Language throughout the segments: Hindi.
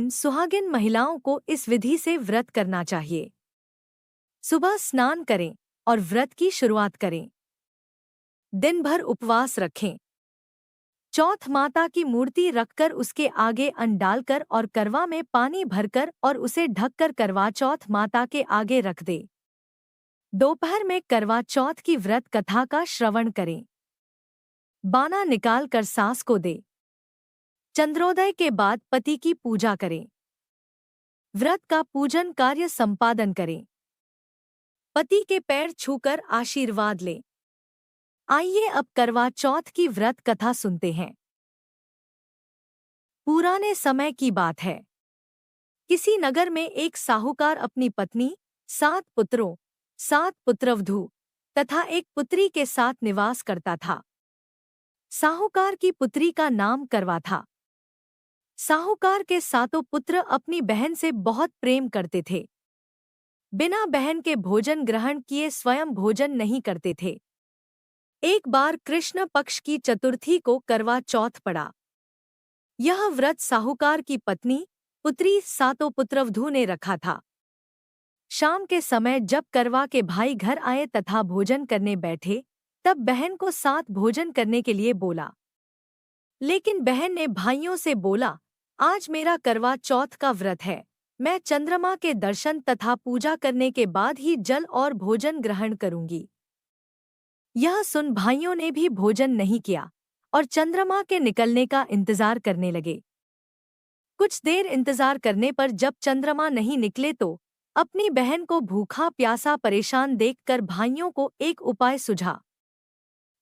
सुहागिन महिलाओं को इस विधि से व्रत करना चाहिए। सुबह स्नान करें और व्रत की शुरुआत करें। दिन भर उपवास रखें। चौथ माता की मूर्ति रखकर उसके आगे अन्न डालकर और करवा में पानी भरकर और उसे ढककर करवा चौथ माता के आगे रख दे। दोपहर में करवा चौथ की व्रत कथा का श्रवण करें। बाना निकाल कर सास को दे। चंद्रोदय के बाद पति की पूजा करें। व्रत का पूजन कार्य संपादन करें। पति के पैर छूकर आशीर्वाद लें। आइए अब करवा चौथ की व्रत कथा सुनते हैं। पुराने समय की बात है। किसी नगर में एक साहूकार अपनी पत्नी, 7 पुत्रों, 7 पुत्रवधू तथा एक पुत्री के साथ निवास करता था। साहूकार की पुत्री का नाम करवा था। साहूकार के सातों पुत्र अपनी बहन से बहुत प्रेम करते थे। बिना बहन के भोजन ग्रहण किए स्वयं भोजन नहीं करते थे। एक बार कृष्ण पक्ष की चतुर्थी को करवा चौथ पड़ा। यह व्रत साहूकार की पत्नी, पुत्री, सातों पुत्रवधू ने रखा था। शाम के समय जब करवा के भाई घर आए तथा भोजन करने बैठे, तब बहन को साथ भोजन करने के लिए बोला। लेकिन बहन ने भाइयों से बोला, आज मेरा करवा चौथ का व्रत है। मैं चंद्रमा के दर्शन तथा पूजा करने के बाद ही जल और भोजन ग्रहण करूंगी। यह सुन भाइयों ने भी भोजन नहीं किया और चंद्रमा के निकलने का इंतजार करने लगे। कुछ देर इंतजार करने पर जब चंद्रमा नहीं निकले तो अपनी बहन को भूखा प्यासा परेशान देखकर भाइयों को एक उपाय सूझा।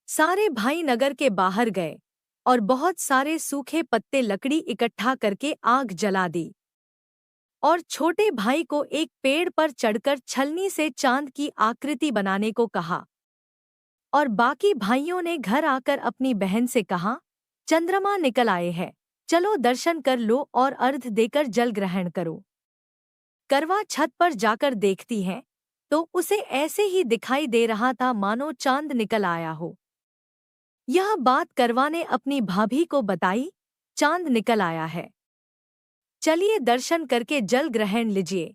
सारे भाई नगर के बाहर गए और बहुत सारे सूखे पत्ते लकड़ी इकट्ठा करके आग जला दी और छोटे भाई को एक पेड़ पर चढ़कर छलनी से चांद की आकृति बनाने को कहा। और बाकी भाइयों ने घर आकर अपनी बहन से कहा, चंद्रमा निकल आए हैं, चलो दर्शन कर लो और अर्घ देकर जल ग्रहण करो। करवा छत पर जाकर देखती है तो उसे ऐसे ही दिखाई दे रहा था मानो चांद निकल आया हो। यह बात करवा ने अपनी भाभी को बताई, चांद निकल आया है, चलिए दर्शन करके जल ग्रहण लीजिए।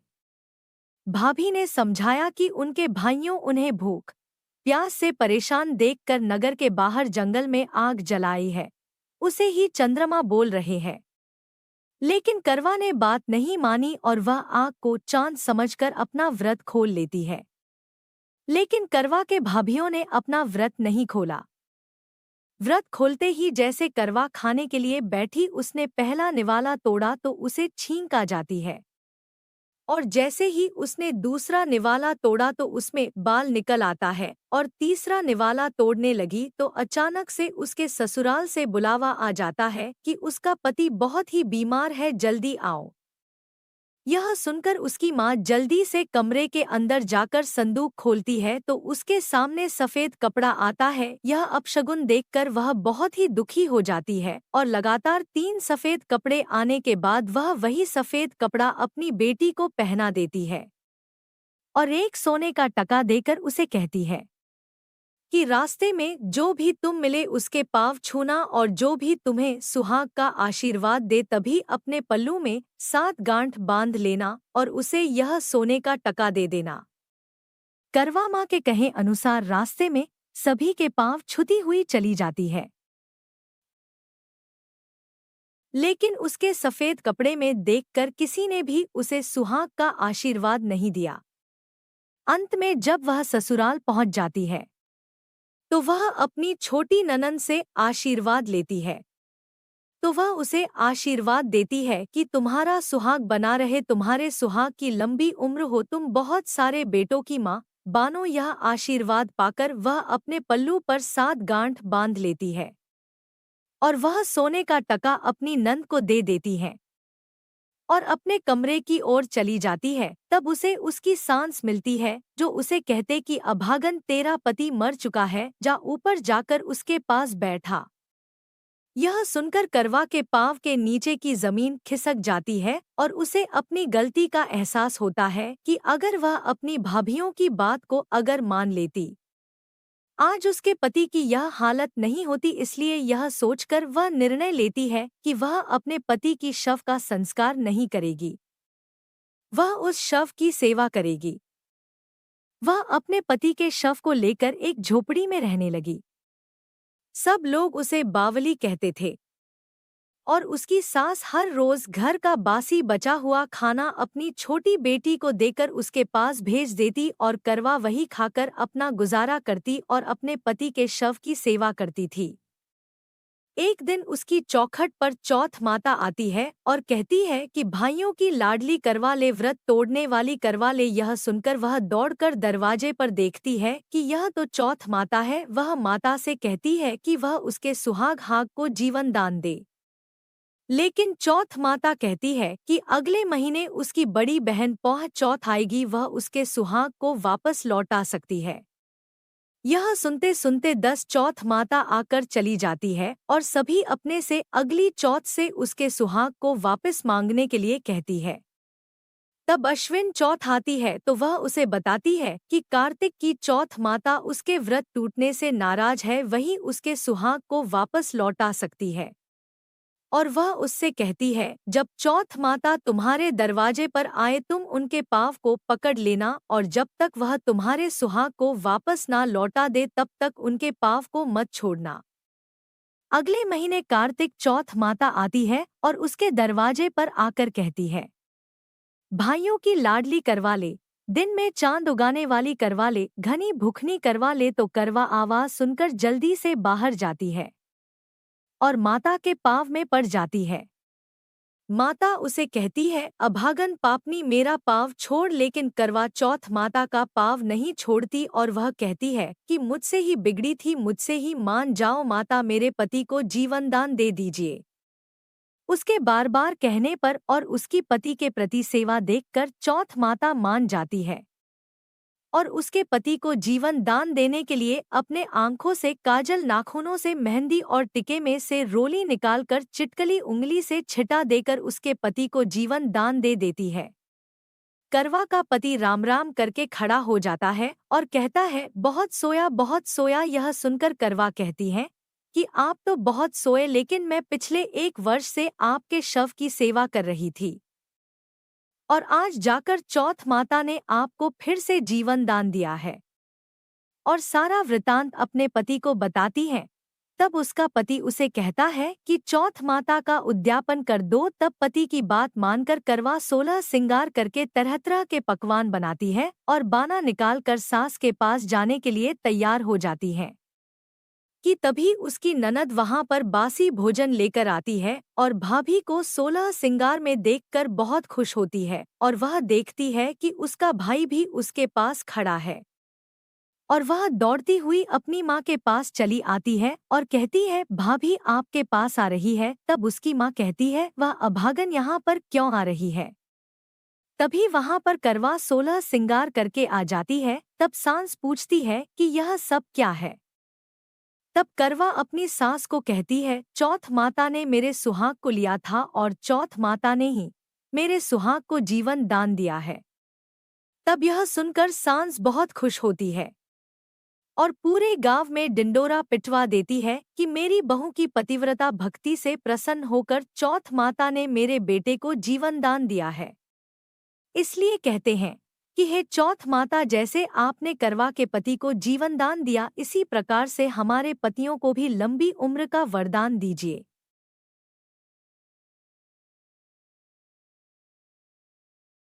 भाभी ने समझाया कि उनके भाइयों उन्हें भूख प्यास से परेशान देखकर नगर के बाहर जंगल में आग जलाई है, उसे ही चंद्रमा बोल रहे हैं। लेकिन करवा ने बात नहीं मानी और वह आग को चांद समझकर अपना व्रत खोल लेती है। लेकिन करवा के भाभियों ने अपना व्रत नहीं खोला। व्रत खोलते ही जैसे करवा खाने के लिए बैठी उसने पहला निवाला तोड़ा तो उसे छींक आ जाती है, और जैसे ही उसने दूसरा निवाला तोड़ा तो उसमें बाल निकल आता है, और तीसरा निवाला तोड़ने लगी तो अचानक से उसके ससुराल से बुलावा आ जाता है कि उसका पति बहुत ही बीमार है, जल्दी आओ। यह सुनकर उसकी माँ जल्दी से कमरे के अंदर जाकर संदूक खोलती है तो उसके सामने सफेद कपड़ा आता है। यह अपशगुन देखकर वह बहुत ही दुखी हो जाती है और लगातार 3 सफेद कपड़े आने के बाद वह वही सफेद कपड़ा अपनी बेटी को पहना देती है और एक सोने का टका देकर उसे कहती है कि रास्ते में जो भी तुम मिले उसके पाँव छूना और जो भी तुम्हें सुहाग का आशीर्वाद दे तभी अपने पल्लू में 7 गांठ बांध लेना और उसे यह सोने का टका दे देना। करवा माँ के कहे अनुसार रास्ते में सभी के पाँव छुती हुई चली जाती है, लेकिन उसके सफेद कपड़े में देखकर किसी ने भी उसे सुहाग का आशीर्वाद नहीं दिया। अंत में जब वह ससुराल पहुंच जाती है तो वह अपनी छोटी ननद से आशीर्वाद लेती है। तो वह उसे आशीर्वाद देती है कि तुम्हारा सुहाग बना रहे, तुम्हारे सुहाग की लंबी उम्र हो, तुम बहुत सारे बेटों की माँ बानो। यह आशीर्वाद पाकर वह अपने पल्लू पर 7 गांठ बांध लेती है और वह सोने का टका अपनी नंद को दे देती है और अपने कमरे की ओर चली जाती है। तब उसे उसकी सांस मिलती है जो उसे कहते कि अभागन तेरा पति मर चुका है, जा ऊपर जाकर उसके पास बैठा। यह सुनकर करवा के पाँव के नीचे की जमीन खिसक जाती है और उसे अपनी गलती का एहसास होता है कि अगर वह अपनी भाभियों की बात को अगर मान लेती आज उसके पति की यह हालत नहीं होती, इसलिए यह सोचकर वह निर्णय लेती है कि वह अपने पति की शव का संस्कार नहीं करेगी, वह उस शव की सेवा करेगी। वह अपने पति के शव को लेकर एक झोपड़ी में रहने लगी। सब लोग उसे बावली कहते थे और उसकी सास हर रोज घर का बासी बचा हुआ खाना अपनी छोटी बेटी को देकर उसके पास भेज देती और करवा वही खाकर अपना गुजारा करती और अपने पति के शव की सेवा करती थी। एक दिन उसकी चौखट पर चौथ माता आती है और कहती है कि भाइयों की लाडली करवा ले, व्रत तोड़ने वाली करवा ले। यह सुनकर वह दौड़कर दरवाजे पर देखती है कि यह तो चौथ माता है। वह माता से कहती है कि वह उसके सुहाग हाग को जीवन दान दे, लेकिन चौथ माता कहती है कि अगले महीने उसकी बड़ी बहन पौह चौथ आएगी, वह उसके सुहाग को वापस लौटा सकती है। यह सुनते सुनते 10 चौथ माता आकर चली जाती है और सभी अपने से अगली चौथ से उसके सुहाग को वापस मांगने के लिए कहती है। तब अश्विन चौथ आती है तो वह उसे बताती है कि कार्तिक की चौथ माता उसके व्रत टूटने से नाराज है, वही उसके सुहाग को वापस लौटा सकती है। और वह उससे कहती है, जब चौथ माता तुम्हारे दरवाजे पर आए तुम उनके पाँव को पकड़ लेना और जब तक वह तुम्हारे सुहाग को वापस ना लौटा दे तब तक उनके पाँव को मत छोड़ना। अगले महीने कार्तिक चौथ माता आती है और उसके दरवाजे पर आकर कहती है, भाइयों की लाडली करवा ले, दिन में चांद उगाने वाली करवा ले, घनी भूखनी करवा ले। तो करवा आवाज सुनकर जल्दी से बाहर जाती है और माता के पाँव में पड़ जाती है। माता उसे कहती है, अभागन पापनी मेरा पाँव छोड़, लेकिन करवा चौथ माता का पाँव नहीं छोड़ती और वह कहती है कि मुझसे ही बिगड़ी थी, मुझसे ही मान जाओ माता, मेरे पति को जीवन दान दे दीजिए। उसके बार बार कहने पर और उसकी पति के प्रति सेवा देखकर चौथ माता मान जाती है और उसके पति को जीवन दान देने के लिए अपने आंखों से काजल, नाखूनों से मेहंदी और टिके में से रोली निकालकर चिटकली उंगली से छिटा देकर उसके पति को जीवन दान दे देती है। करवा का पति राम राम करके खड़ा हो जाता है और कहता है, बहुत सोया बहुत सोया। यह सुनकर करवा कहती है कि आप तो बहुत सोए, लेकिन मैं पिछले 1 वर्ष से आपके शव की सेवा कर रही थी और आज जाकर चौथ माता ने आपको फिर से जीवन दान दिया है। और सारा वृतांत अपने पति को बताती है। तब उसका पति उसे कहता है कि चौथ माता का उद्यापन कर दो। तब पति की बात मानकर करवा 16 सिंगार करके तरह तरह के पकवान बनाती है और बाना निकाल कर सास के पास जाने के लिए तैयार हो जाती है कि तभी उसकी ननद वहां पर बासी भोजन लेकर आती है और भाभी को 16 सिंगार में देखकर बहुत खुश होती है और वह देखती है कि उसका भाई भी उसके पास खड़ा है और वह दौड़ती हुई अपनी माँ के पास चली आती है और कहती है, भाभी आपके पास आ रही है। तब उसकी माँ कहती है, वह अभागन यहाँ पर क्यों आ रही है। तभी वहां पर करवा 16 सिंगार करके आ जाती है। तब सास पूछती है कि यह सब क्या है। तब करवा अपनी सास को कहती है, चौथ माता ने मेरे सुहाग को लिया था और चौथ माता ने ही मेरे सुहाग को जीवन दान दिया है। तब यह सुनकर सास बहुत खुश होती है और पूरे गांव में डिंडोरा पिटवा देती है कि मेरी बहू की पतिव्रता भक्ति से प्रसन्न होकर चौथ माता ने मेरे बेटे को जीवन दान दिया है। इसलिए कहते हैं कि हे चौथ माता, जैसे आपने करवा के पति को जीवन दान दिया, इसी प्रकार से हमारे पतियों को भी लंबी उम्र का वरदान दीजिए।